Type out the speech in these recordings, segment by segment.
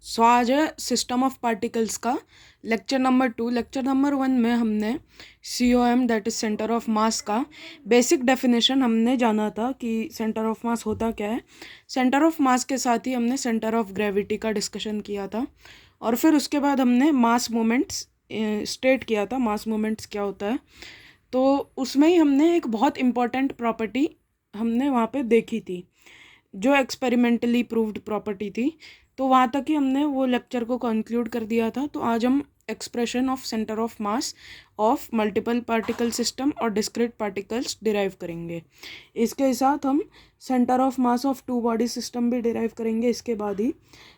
सो आज है system of particles का लेक्चर नंबर 2। लेक्चर नंबर 1 में हमने COM that is centre of मास का बेसिक डेफिनेशन हमने जाना था कि सेंटर ऑफ मास होता क्या है। सेंटर ऑफ मास के साथ ही हमने सेंटर ऑफ ग्रेविटी का डिस्कशन किया था और फिर उसके बाद हमने मास मोमेंट्स स्टेट किया था, मास मोमेंट्स क्या होता है। तो उसमें ही हमने एक बहुत इम्पॉर्टेंट प्रॉपर्टी हमने वहाँ पे देखी थी जो एक्सपेरिमेंटली प्रूव्ड प्रॉपर्टी थी। तो वहाँ तक ही हमने वो लेक्चर को कंक्लूड कर दिया था। तो आज हम expression of centre of mass of multiple particle system और डिस्क्रीट पार्टिकल्स डिराइव करेंगे। इसके साथ हम centre of mass of two body system भी डिराइव करेंगे इसके बाद ही,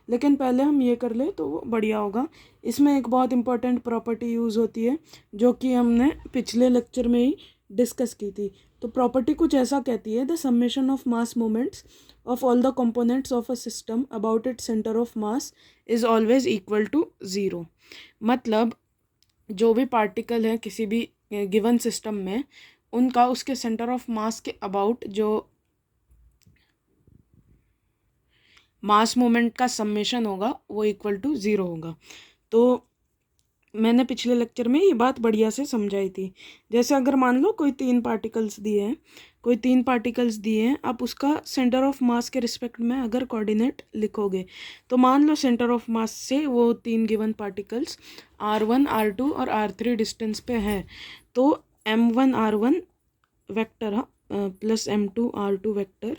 लेकिन पहले हम ये कर ले तो वो बढ़िया होगा। इसमें एक बहुत इंपॉर्टेंट प्रॉपर्टी यूज़ होती है जो कि हमने पिछले लेक्चर में ही डिस्कस की थी। तो प्रॉपर्टी कुछ ऐसा कहती है, the summation of mass moments of all the components of a system about its center of mass is always equal to 0। मतलब जो भी पार्टिकल है किसी भी गिवन सिस्टम में, उनका उसके सेंटर ऑफ मास के अबाउट जो मास मोमेंट का समेशन होगा वो इक्वल टू 0 होगा। तो मैंने पिछले लेक्चर में ये बात बढ़िया से समझाई थी। जैसे अगर मान लो कोई तीन पार्टिकल्स दिए हैं, आप उसका सेंटर ऑफ मास के रिस्पेक्ट में अगर कोऑर्डिनेट लिखोगे तो मान लो सेंटर ऑफ मास से वो तीन गिवन पार्टिकल्स R1 R2 और R3 डिस्टेंस पे हैं। तो M1 R1 vector plus M2 R2 vector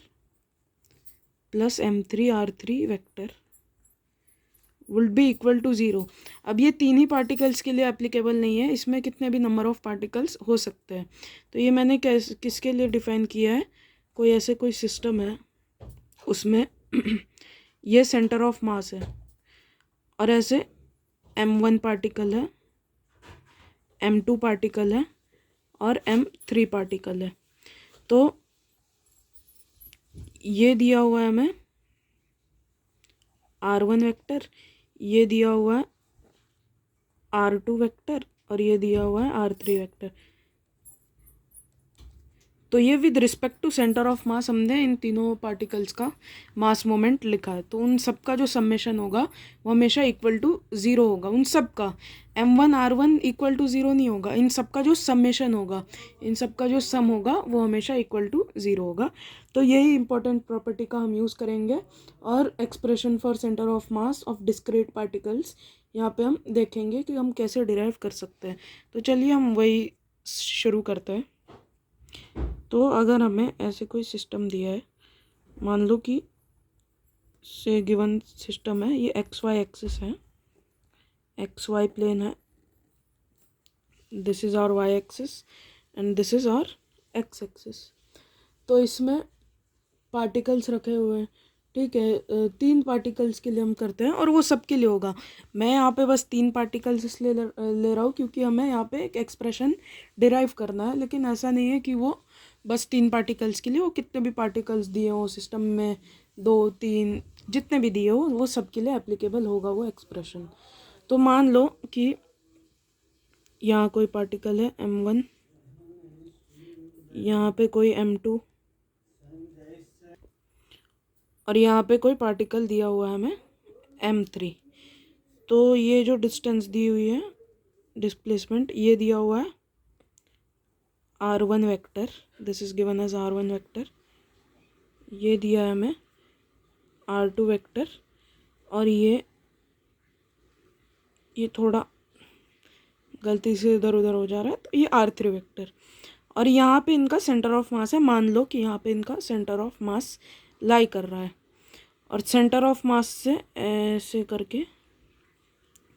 plus M3 R3 vector would be equal to 0। अब ये तीन ही पार्टिकल्स के लिए एप्लीकेबल नहीं है, इसमें कितने भी नंबर ऑफ पार्टिकल्स हो सकते हैं। तो ये मैंने किसके लिए डिफाइन किया है, कोई सिस्टम है उसमें ये सेंटर ऑफ मास है और ऐसे M1 पार्टिकल है, M2 पार्टिकल है और M3 पार्टिकल है। तो ये दिया हुआ है हमें R1 वेक्टर, ये दिया हुआ है R2 वेक्टर और ये दिया हुआ है R3 वेक्टर। तो ये with respect to centre of mass हमने इन तीनों पार्टिकल्स का मास मोमेंट लिखा है। तो उन सब का जो समेशन होगा वो हमेशा इक्वल टू 0 होगा। उन सब का M1 R1 इक्वल टू 0 नहीं होगा, इन सब का जो समेशन होगा, इन सब का जो सम होगा वो हमेशा इक्वल टू 0 होगा। तो यही इंपॉर्टेंट प्रॉपर्टी का हम यूज़ करेंगे और expression for centre of mass of discrete particles यहाँ पे हम देखेंगे कि हम कैसे डिराइव कर सकते हैं। तो चलिए हम वही शुरू करते हैं। तो अगर हमें ऐसे कोई सिस्टम दिया है, मान लो कि से गिवन सिस्टम है, ये XY एक्सिस है, XY प्लेन है, this is our Y axis and this is our X axis. तो इसमें पार्टिकल्स रखे हुए हैं, ठीक है। तीन पार्टिकल्स के लिए हम करते हैं और वो सब के लिए होगा। मैं यहाँ पे बस तीन पार्टिकल्स इसलिए ले रहा हूँ क्योंकि हमें यहाँ पे एक एक्सप्रेशन डिराइव करना है, लेकिन ऐसा नहीं है कि वो बस तीन पार्टिकल्स के लिए, वो कितने भी पार्टिकल्स दिए हो सिस्टम में, 2 3 जितने भी दिए हो वो सब के लिए एप्लीकेबल होगा वो एक्सप्रेशन। तो मान लो कि यहाँ कोई पार्टिकल है M1, यहाँ पे कोई M2 और यहाँ पे कोई पार्टिकल दिया हुआ है हमें M3। तो ये जो डिस्टेंस दी हुई है, डिस्प्लेसमेंट, ये दिया हुआ है R1 vector, this is given as R1 vector, ये दिया है हमें R2 वेक्टर और ये थोड़ा गलती से इधर उधर हो जा रहा है, तो ये R3 वेक्टर। और यहाँ पे इनका सेंटर ऑफ मास है, मान लो कि यहाँ पे इनका सेंटर ऑफ मास लाई कर रहा है और सेंटर ऑफ मास से ऐसे करके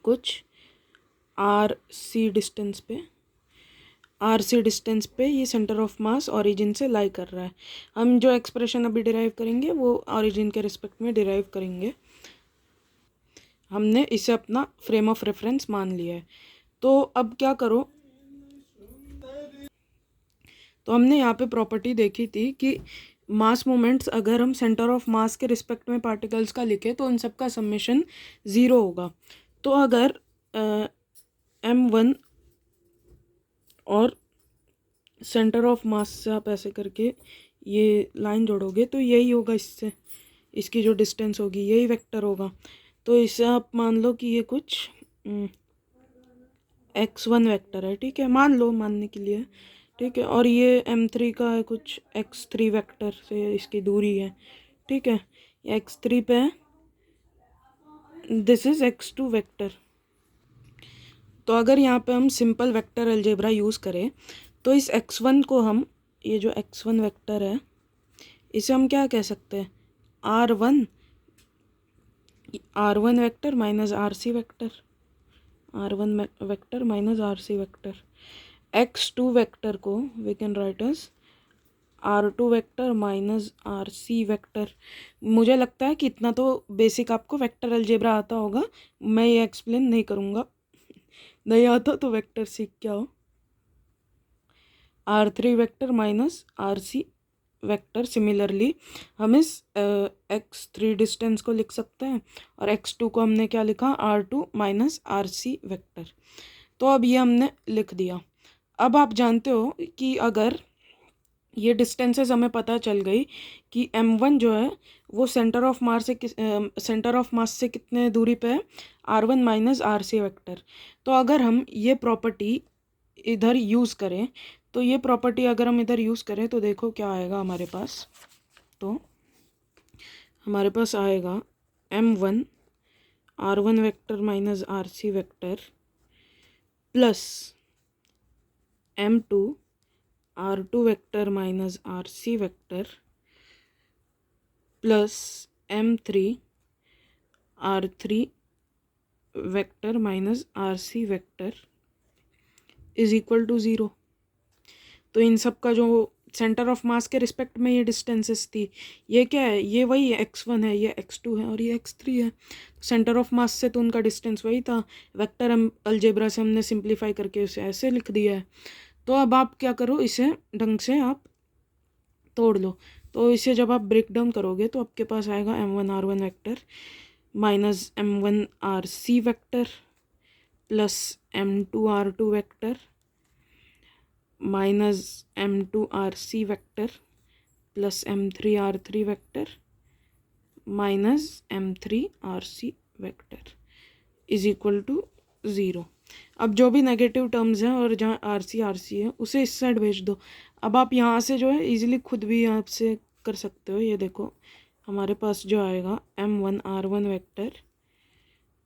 कुछ RC डिस्टेंस पे ये सेंटर ऑफ मास ओरिजिन से लाई कर रहा है। हम जो एक्सप्रेशन अभी डिराइव करेंगे वो ओरिजिन के रिस्पेक्ट में डिराइव करेंगे। हमने इसे अपना फ्रेम ऑफ रेफरेंस मान लिया है। तो अब क्या करो, तो हमने यहाँ पे प्रॉपर्टी देखी थी कि मास मोमेंट्स अगर हम सेंटर ऑफ मास के रिस्पेक्ट में पार्टिकल्स का लिखे तो उन सब का समेशन 0 होगा। तो अगर M1 और सेंटर ऑफ मास से आप ऐसे करके ये लाइन जोड़ोगे तो यही होगा, इससे इसकी जो डिस्टेंस होगी यही वेक्टर होगा। तो इसे आप मान लो कि ये कुछ x1 वेक्टर है, ठीक है, मान लो, मानने के लिए, ठीक है, और ये m3 का है कुछ x3 वेक्टर से इसकी दूरी है, ठीक है, x3 पे दिस इज x2 वेक्टर। तो अगर यहाँ पे हम सिंपल वेक्टर अलजेब्रा यूज़ करें तो इस x1 को हम, ये जो x1 वेक्टर है, इसे हम क्या कह सकते हैं, r1 vector minus rc vector, r1 vector minus rc vector. x2 vector को we can write as r2 vector minus rc vector. मुझे लगता है कि इतना तो बेसिक आपको वेक्टर अलजेब्रा आता होगा, मैं ये एक्सप्लेन नहीं करूँगा, नहीं आता तो वेक्टर सीख के आओ। r3 vector minus rc vector, similarly हम इस x3 डिस्टेंस को लिख सकते हैं और x2 को हमने क्या लिखा, r2 माइनस rc वेक्टर। तो अब ये हमने लिख दिया। अब आप जानते हो कि अगर ये डिस्टेंसेस हमें पता चल गई कि m1 जो है वो सेंटर ऑफ मास से कितने दूरी पे है, r1 माइनस rc वेक्टर। तो अगर हम ये प्रॉपर्टी इधर यूज़ करें, तो ये प्रॉपर्टी अगर हम इधर यूज़ करें तो देखो क्या आएगा हमारे पास। तो हमारे पास आएगा m1 r1 vector minus rc vector plus m2 r2 vector minus rc vector plus m3 r3 vector minus rc vector is equal to 0। तो इन सब का जो सेंटर ऑफ मास के रिस्पेक्ट में ये डिस्टेंसेस थी, ये क्या है, ये वही है, x1 है, ये x2 है और ये x3 है। सेंटर ऑफ मास से तो उनका डिस्टेंस वही था। वेक्टर अलजेब्रा से हमने सिंप्लीफाई करके उसे ऐसे लिख दिया है। तो अब आप क्या करो, इसे ढंग से आप तोड़ लो। तो इसे जब आप ब्रेक डाउन करोगे तो आपके पास आएगा m1 r1 vector minus m1 rc vector plus m2 r2 vector minus m2 rc vector plus m3 r3 vector minus m3 rc vector is equal to 0। अब जो भी नेगेटिव टर्म्स हैं और जहाँ rc है उसे इस साइड भेज दो। अब आप यहाँ से जो है इजीली खुद भी यहाँ से कर सकते हो। ये देखो हमारे पास जो आएगा m1 r1 vector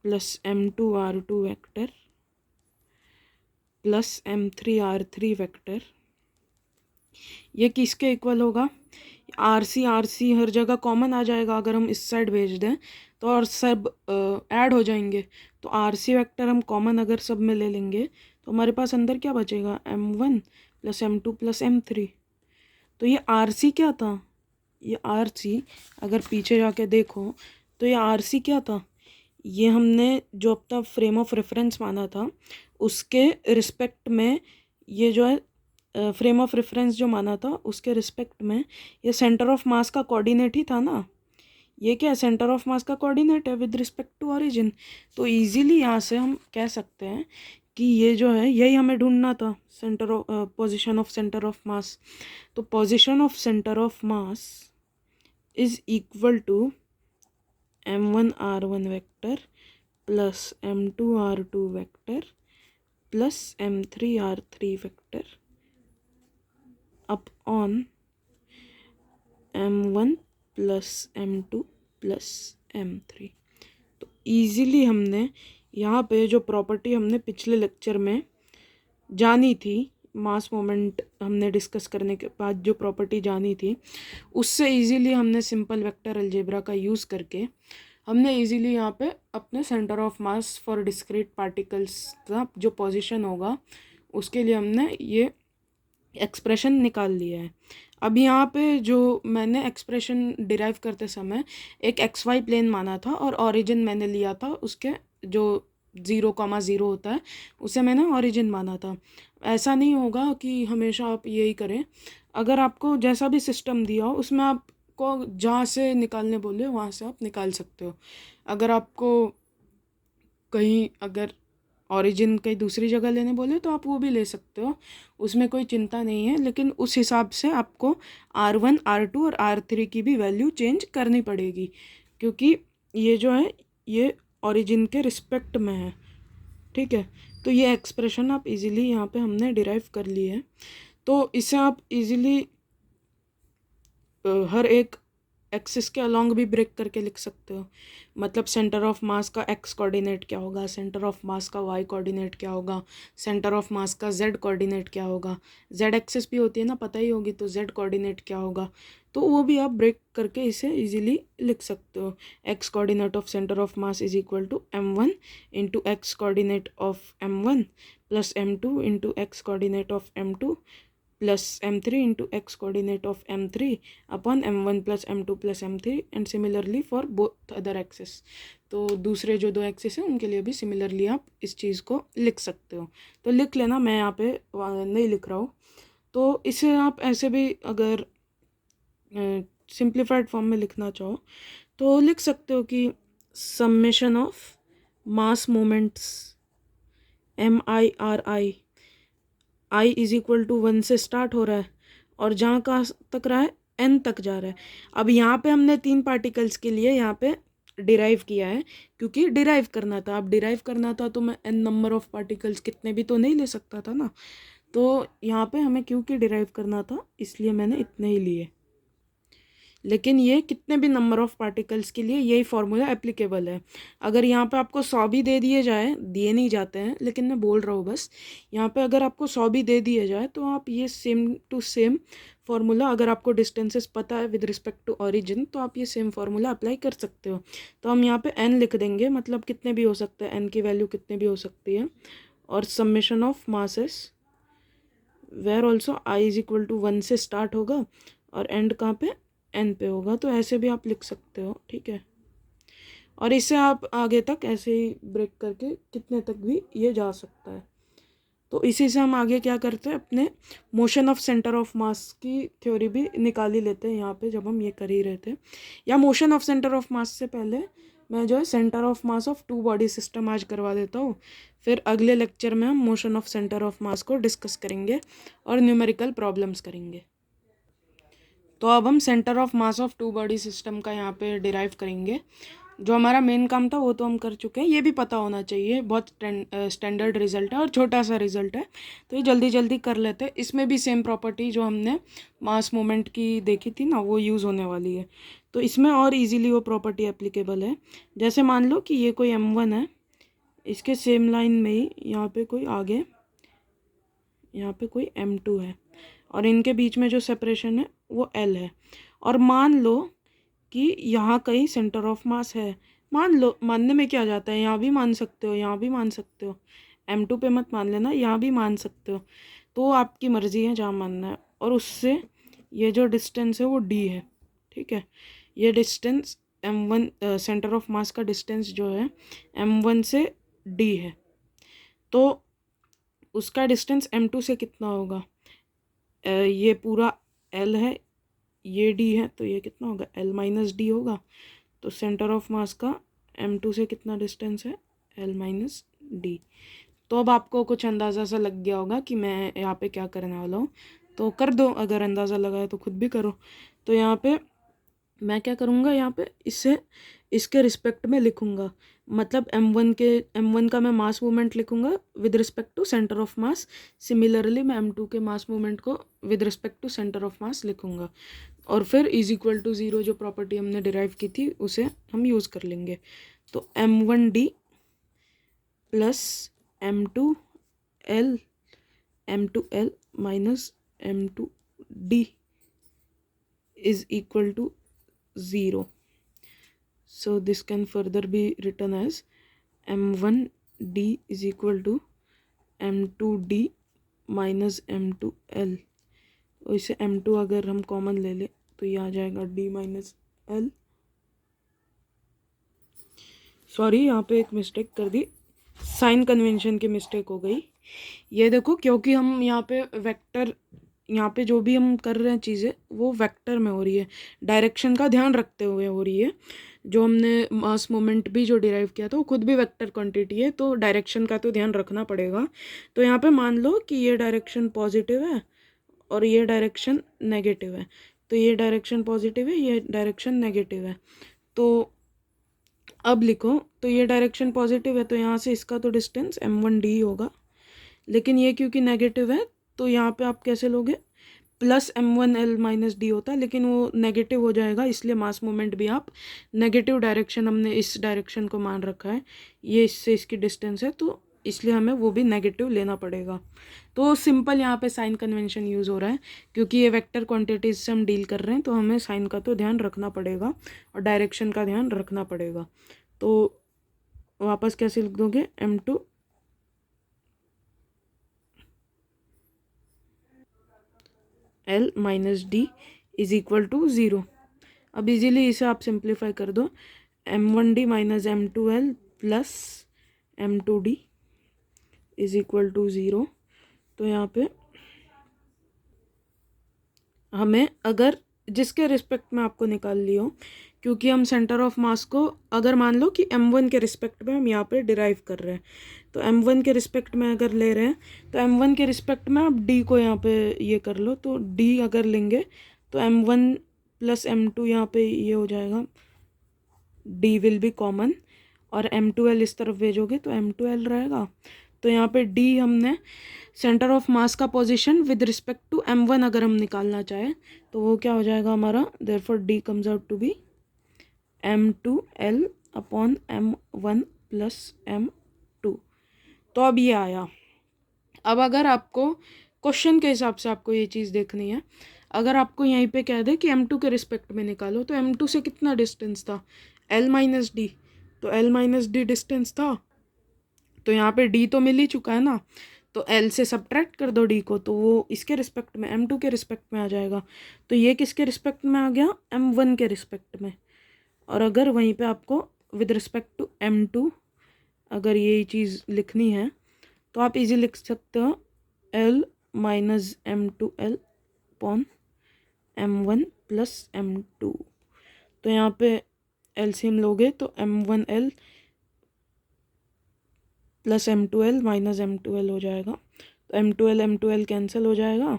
plus m2 r2 vector plus m3 r3 vector, ये किसके इक्वल होगा, rc हर जगह कॉमन आ जाएगा अगर हम इस साइड भेज दें तो, और सब ऐड हो जाएंगे। तो rc वेक्टर हम कॉमन अगर सब में ले लेंगे तो हमारे पास अंदर क्या बचेगा, m1 plus m2 plus m3। तो ये rc क्या था, ये rc अगर पीछे जाके देखो तो ये rc क्या था, ये हमने जो अपना फ्रेम ऑफ रेफरेंस माना था उसके रिस्पेक्ट में, ये जो है फ्रेम ऑफ रेफरेंस जो माना था उसके रिस्पेक्ट में ये सेंटर ऑफ मास का कोऑर्डिनेट ही था ना। ये क्या है, सेंटर ऑफ मास का कोऑर्डिनेट है विद रिस्पेक्ट टू ओरिजिन। तो इजीली यहाँ से हम कह सकते हैं कि ये जो है यही हमें ढूंढना था, centre of position of centre of mass. तो position of centre of mass is equal to m1 r1 vector plus m2 r2 vector plus m3 r3 vector upon m1 plus m2 plus m3। तो easily हमने यहाँ पे जो property हमने पिछले lecture में जानी थी, मास मोमेंट हमने डिस्कस करने के बाद जो प्रॉपर्टी जानी थी, उससे इजीली हमने सिंपल वेक्टर अलजेब्रा का यूज़ करके हमने इजीली यहाँ पे अपने centre of mass for discrete particles का जो पोजीशन होगा उसके लिए हमने ये एक्सप्रेशन निकाल लिया है। अब यहाँ पे जो मैंने एक्सप्रेशन डिराइव करते समय एक XY प्लेन माना था और ओरिजिन मैंने लिया था, उसके जो 0,0 होता है उसे मैंने ओरिजिन माना था। ऐसा नहीं होगा कि हमेशा आप यही करें। अगर आपको जैसा भी सिस्टम दिया हो उसमें आपको जहाँ से निकालने बोले वहाँ से आप निकाल सकते हो। अगर आपको कहीं अगर ओरिजिन कहीं दूसरी जगह लेने बोले तो आप वो भी ले सकते हो, उसमें कोई चिंता नहीं है। लेकिन उस हिसाब से आपको R1 R2 और R3 की भी वैल्यू चेंज करनी पड़ेगी, क्योंकि ये जो है ये ओरिजिन के रिस्पेक्ट में है, ठीक है। तो ये एक्सप्रेशन आप इजीली यहाँ पे हमने डिराइव कर ली है। तो इसे आप इजीली हर एक एक्सिस के अलोंग भी ब्रेक करके लिख सकते हो। मतलब सेंटर ऑफ मास का एक्स कोऑर्डिनेट क्या होगा, सेंटर ऑफ मास का वाई कोऑर्डिनेट क्या होगा, सेंटर ऑफ मास का जेड कोऑर्डिनेट क्या होगा, जेड एक्सिस भी होती है ना, पता ही होगी, तो जेड कोऑर्डिनेट क्या होगा, तो वो भी आप ब्रेक करके इसे इजीली लिख सकते हो। X coordinate of centre of mass is equal to m1 into X coordinate of m1 plus m2 into X coordinate of m2 plus m3 into X coordinate of m3 upon m1 plus m2 plus m3 and similarly for both other axis. तो दूसरे जो दो axis हैं उनके लिए भी similarly आप इस चीज़ को लिख सकते हो। तो लिख लेना, मैं यहाँ पे नहीं लिख रहा हूँ। तो इसे आप ऐसे भी अगर सिंप्लीफाइड फॉर्म में लिखना चाहो तो लिख सकते हो कि summation of mass moments MIRI, I is equal to 1 से स्टार्ट हो रहा है और जहाँ कहाँ तक रहा है, n तक जा रहा है। अब यहाँ पे हमने 3 पार्टिकल्स के लिए यहाँ पे डिराइव किया है, क्योंकि डिराइव करना था। अब डिराइव करना था तो मैं n नंबर ऑफ पार्टिकल्स कितने भी तो नहीं ले सकता था ना। तो यहाँ पे हमें क्योंकि डिराइव करना था इसलिए मैंने इतने ही लिए। लेकिन ये कितने भी नंबर ऑफ पार्टिकल्स के लिए यही फॉर्मूला एप्लीकेबल है। अगर यहाँ पे आपको 100 भी दे दिए जाए, दिए नहीं जाते हैं लेकिन मैं बोल रहा हूँ बस, यहाँ पे अगर आपको 100 भी दे दिए जाए तो आप ये सेम टू सेम फार्मूला, अगर आपको डिस्टेंसेस पता है विद रिस्पेक्ट टू ओरिजिन, तो आप ये सेम फार्मूला अप्लाई कर सकते हो। तो हम यहाँ पे n लिख देंगे, मतलब कितने भी हो सकते हैं, n की वैल्यू कितने भी हो सकती है, और summation of masses where also I is equal to 1 से स्टार्ट होगा और एंड कहाँ पे, n पे होगा। तो ऐसे भी आप लिख सकते हो, ठीक है। और इससे आप आगे तक ऐसे ही ब्रेक करके कितने तक भी ये जा सकता है। तो इसी से हम आगे क्या करते हैं, अपने मोशन ऑफ सेंटर ऑफ मास की थ्योरी भी निकाल ही लेते हैं यहाँ पे, जब हम ये कर ही रहे थे। या मोशन ऑफ सेंटर ऑफ मास से पहले मैं जो है centre of mass of 2 body system आज करवा देता हूँ। फिर अगले लेक्चर में हम मोशन ऑफ सेंटर ऑफ मास को डिस्कस करेंगे और न्यूमेरिकल प्रॉब्लम्स करेंगे। तो अब हम centre of mass of 2 body system का यहाँ पे डिराइव करेंगे। जो हमारा मेन काम था वो तो हम कर चुके हैं, ये भी पता होना चाहिए, बहुत स्टैंडर्ड रिजल्ट है और छोटा सा रिजल्ट है, तो ये जल्दी जल्दी कर लेते हैं। इसमें भी सेम प्रॉपर्टी जो हमने मास मोमेंट की देखी थी ना, वो यूज़ होने वाली है। तो इसमें और इजीली वो प्रॉपर्टी एप्लीकेबल है। जैसे मान लो कि ये कोई m1 है, इसके सेम लाइन में ही यहाँ पे कोई आगे, यहाँ पे कोई m2 है, और इनके बीच में जो सेपरेशन है वो L है। और मान लो कि यहाँ कहीं सेंटर ऑफ मास है, मान लो, मानने में क्या जाता है, यहाँ भी मान सकते हो, यहाँ भी मान सकते हो, m2 पे मत मान लेना, यहाँ भी मान सकते हो, तो आपकी मर्जी है जहाँ मानना है। और उससे ये जो डिस्टेंस है वो d है, ठीक है। ये डिस्टेंस m1 सेंटर ऑफ मास का डिस्टेंस जो है m1 से d है, तो उसका डिस्टेंस m2 से कितना होगा, ये पूरा L है, ये D है, तो ये कितना होगा, L माइनस डी होगा। तो सेंटर ऑफ मास का m2 से कितना डिस्टेंस है, L माइनस डी। तो अब आपको कुछ अंदाज़ा सा लग गया होगा कि मैं यहाँ पे क्या करने वाला हूँ, तो कर दो, अगर अंदाज़ा लगा है तो खुद भी करो। तो यहाँ पे मैं क्या करूँगा, यहाँ पे इससे इसके रिस्पेक्ट में लिखूँगा, मतलब m1 का मैं मास मूवमेंट लिखूँगा with respect to centre of mass. Similarly मैं m2 के मास मूवमेंट को with respect to centre of mass लिखूँगा, और फिर इज इक्वल टू 0 जो प्रॉपर्टी हमने डिराइव की थी उसे हम यूज़ कर लेंगे। तो m1d plus m2l minus m2d is equal to 0. So this can further be written as m1d is equal to m2d minus m2l। और इसे m2 अगर हम कॉमन ले ले तो ये आ जाएगा d माइनस l। सॉरी, यहाँ पे एक मिस्टेक कर दी, साइन कन्वेंशन की मिस्टेक हो गई। ये देखो, क्योंकि हम यहाँ पे वेक्टर, यहाँ पे जो भी हम कर रहे हैं चीज़ें वो वेक्टर में हो रही है, डायरेक्शन का ध्यान रखते हुए हो रही है। जो हमने मास मोमेंट भी जो डिराइव किया था वो खुद भी वेक्टर क्वांटिटी है, तो डायरेक्शन का तो ध्यान रखना पड़ेगा। तो यहाँ पे मान लो कि ये डायरेक्शन पॉजिटिव है और ये डायरेक्शन नेगेटिव है, तो ये डायरेक्शन पॉजिटिव है, ये डायरेक्शन नेगेटिव है। तो अब लिखो तो ये डायरेक्शन पॉजिटिव है तो यहाँ से इसका तो डिस्टेंस m1d होगा, लेकिन ये क्योंकि नेगेटिव है तो यहाँ पे आप कैसे लोगे, प्लस m1l माइनस डी होता है, लेकिन वो नेगेटिव हो जाएगा, इसलिए मास मोमेंट भी आप नेगेटिव डायरेक्शन, हमने इस डायरेक्शन को मान रखा है, ये इससे इसकी डिस्टेंस है तो इसलिए हमें वो भी नेगेटिव लेना पड़ेगा। तो सिंपल यहाँ पे साइन कन्वेंशन यूज़ हो रहा है, क्योंकि ये वेक्टर क्वांटिटीज से हम डील कर रहे हैं तो हमें साइन का तो ध्यान रखना पड़ेगा और डायरेक्शन का ध्यान रखना पड़ेगा। तो वापस कैसे लिख दोगे, m2 l minus D is equal to 0। अब इजीली इसे आप सिंप्लीफाई कर दो, m1d minus m2l plus m2d is equal to 0। तो यहाँ पे हमें अगर जिसके रिस्पेक्ट में आपको निकाल लियो, क्योंकि हम सेंटर ऑफ मास को अगर मान लो कि m1 के रिस्पेक्ट में हम यहाँ पे डिराइव कर रहे हैं, तो m1 के रिस्पेक्ट में अगर ले रहे हैं तो m1 के रिस्पेक्ट में आप d को यहाँ पे ये कर लो, तो d अगर लेंगे तो m1 प्लस m2 यहाँ पे ये हो जाएगा, d विल बी कॉमन और m2l इस तरफ भेजोगे तो m2l रहेगा। तो यहाँ पे d हमने सेंटर ऑफ मास का position with respect to m1 अगर हम निकालना चाहें तो वो क्या हो जाएगा हमारा, therefore d comes out to be m2l upon m1 plus m2। तो अब ये आया। अब अगर आपको क्वेश्चन के हिसाब से आपको ये चीज़ देखनी है, अगर आपको यहीं पे कह दे कि m2 के रिस्पेक्ट में निकालो तो m2 से कितना डिस्टेंस था, l माइनस डी, तो l माइनस डी डिस्टेंस था, तो यहाँ पे d तो मिल ही चुका है ना, तो l से सब्ट्रैक्ट कर दो d को, तो वो इसके रिस्पेक्ट में m2 के रिस्पेक्ट में आ जाएगा। तो ये किसके रिस्पेक्ट में आ गया, m1 के रिस्पेक्ट में। और अगर वहीं पे आपको विद रिस्पेक्ट टू m2 अगर ये चीज़ लिखनी है तो आप इजी लिख सकते हो l minus m2l upon m1 plus m2। तो यहाँ पे एलसीएम लोगे तो m1l plus m2l minus m2l हो जाएगा, तो m2l कैंसिल हो जाएगा।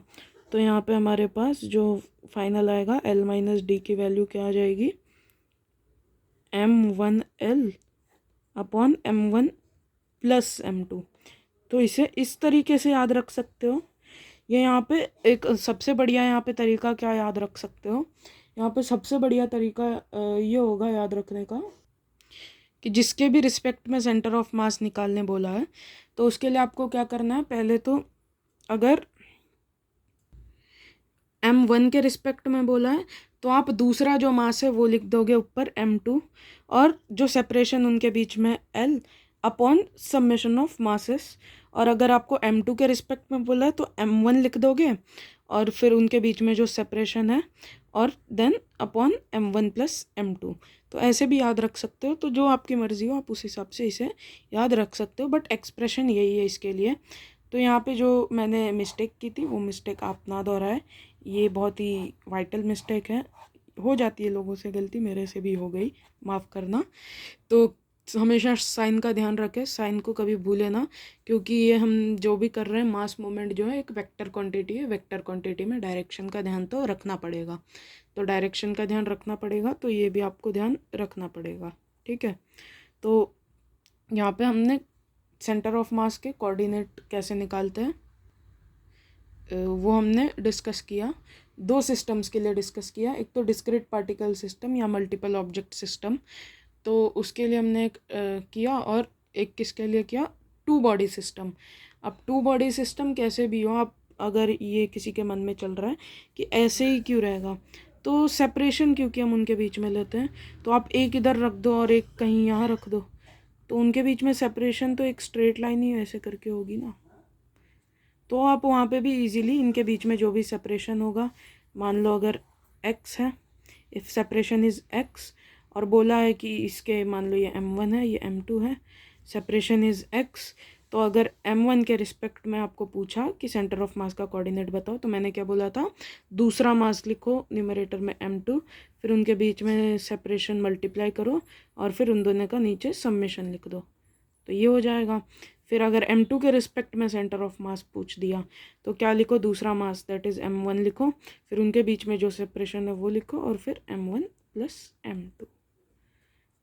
तो यहाँ पे हमारे पास जो फाइनल आएगा l माइनस डी की वैल्यू क्या आ जाएगी, m1l upon m1 plus m2। तो इसे इस तरीके से याद रख सकते हो। ये यहाँ पे एक सबसे बढ़िया यहाँ पे तरीका क्या याद रख सकते हो, यहाँ पे सबसे बढ़िया तरीका ये होगा याद रखने का कि जिसके भी रिस्पेक्ट में सेंटर ऑफ मास निकालने बोला है तो उसके लिए आपको क्या करना है, पहले तो अगर m1 के रिस्पेक्ट में बोला है तो आप दूसरा जो मास है वो लिख दोगे ऊपर m2 और जो सेपरेशन उनके बीच में l upon summation of masses. और अगर आपको m2 के रिस्पेक्ट में बोला है तो m1 लिख दोगे और फिर उनके बीच में जो सेपरेशन है और then upon m1 plus m2। तो ऐसे भी याद रख सकते हो, तो जो आपकी मर्ज़ी हो आप उस हिसाब से इसे याद रख सकते हो, बट एक्सप्रेशन यही है इसके लिए। तो यहाँ पे जो मैंने मिस्टेक की थी वो मिस्टेक आप ना दोहराए, ये बहुत ही वाइटल मिस्टेक है, हो जाती है लोगों से गलती, मेरे से भी हो गई, माफ़ करना। तो हमेशा साइन का ध्यान रखें, साइन को कभी भूले ना, क्योंकि ये हम जो भी कर रहे हैं मास मोमेंट जो है एक वेक्टर क्वांटिटी है, वेक्टर क्वांटिटी में डायरेक्शन का ध्यान तो रखना पड़ेगा, तो डायरेक्शन का ध्यान रखना पड़ेगा, तो ये भी आपको ध्यान रखना पड़ेगा, ठीक है। तो यहाँ पे हमने सेंटर ऑफ मास के कोऑर्डिनेट कैसे निकालते हैं वो हमने डिस्कस किया, दो सिस्टम्स के लिए डिस्कस किया, एक तो डिस्क्रीट पार्टिकल सिस्टम या मल्टीपल ऑब्जेक्ट सिस्टम, तो उसके लिए हमने एक किया, और एक किसके लिए किया, टू बॉडी सिस्टम। अब टू बॉडी सिस्टम कैसे भी हो, आप अगर ये किसी के मन में चल रहा है कि ऐसे ही क्यों रहेगा, तो सेपरेशन क्योंकि हम उनके बीच में लेते हैं, तो आप एक इधर रख दो और एक कहीं यहाँ रख दो, तो उनके बीच में सेपरेशन तो एक स्ट्रेट लाइन ही ऐसे करके होगी ना, तो आप वहाँ पे भी इजीली इनके बीच में जो भी सेपरेशन होगा, मान लो अगर x है, इफ़ सेपरेशन इज़ x, और बोला है कि इसके मान लो ये m1 है ये m2 है, सेपरेशन इज़ x, तो अगर m1 के रिस्पेक्ट में आपको पूछा कि सेंटर ऑफ मास का कोऑर्डिनेट बताओ, तो मैंने क्या बोला था, दूसरा मास लिखो न्यूमरेटर में m2, फिर उनके बीच में सेपरेशन मल्टीप्लाई करो और फिर उन दोनों का नीचे समेशन लिख दो, तो ये हो जाएगा। फिर अगर m2 के रिस्पेक्ट में सेंटर ऑफ मास पूछ दिया तो क्या लिखो, दूसरा मास दैट इज़ m1 लिखो, फिर उनके बीच में जो सेपरेशन है वो लिखो और फिर m1 प्लस m2।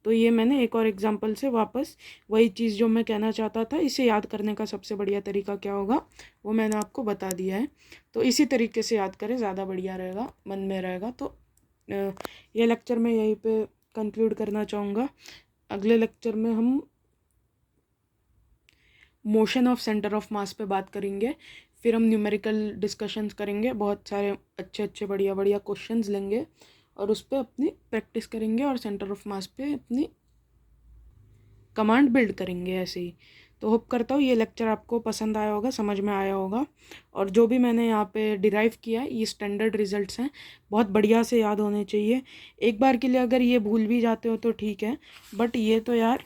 तो ये मैंने एक और एग्जांपल से वापस वही चीज़ जो मैं कहना चाहता था, इसे याद करने का सबसे बढ़िया तरीका क्या होगा वो मैंने आपको बता दिया है। तो इसी तरीके से याद करें, ज़्यादा बढ़िया रहेगा, मन में रहेगा। तो ये लेक्चर मैं यहीं पे कंक्लूड करना चाहूँगा। अगले लेक्चर में हम मोशन ऑफ सेंटर ऑफ मास पे बात करेंगे, फिर हम न्यूमेरिकल डिस्कशंस करेंगे, बहुत सारे अच्छे अच्छे बढ़िया बढ़िया क्वेश्चंस लेंगे और उस पर अपनी प्रैक्टिस करेंगे और सेंटर ऑफ मास पे अपनी कमांड बिल्ड करेंगे ऐसे ही। तो होप करता हूँ ये लेक्चर आपको पसंद आया होगा, समझ में आया होगा। और जो भी मैंने यहाँ पे डिराइव किया है ये स्टैंडर्ड रिजल्ट्स हैं, बहुत बढ़िया से याद होने चाहिए। एक बार के लिए अगर ये भूल भी जाते हो तो ठीक है, बट ये तो यार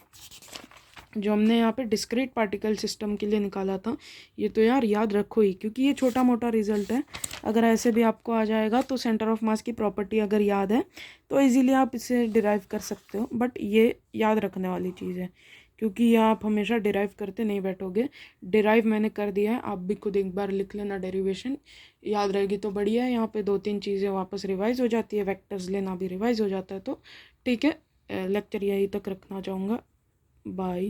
जो हमने यहाँ पे डिस्क्रीट पार्टिकल सिस्टम के लिए निकाला था ये तो यार याद रखो ही, क्योंकि ये छोटा मोटा रिजल्ट है। अगर ऐसे भी आपको आ जाएगा तो सेंटर ऑफ मास की प्रॉपर्टी अगर याद है तो इजीली आप इसे डिराइव कर सकते हो, बट ये याद रखने वाली चीज़ है, क्योंकि ये आप हमेशा डिराइव करते नहीं बैठोगे। डिराइव मैंने कर दिया है, आप भी खुद एक बार लिख लेना, डेरिवेशन याद रहेगी तो बढ़िया है। यहाँ पे 2-3 चीज़ें वापस रिवाइज हो जाती है, वेक्टर्स लेना भी रिवाइज हो जाता है। तो ठीक है, लेक्चर यहीं तक रखना चाहूँगा। बाय।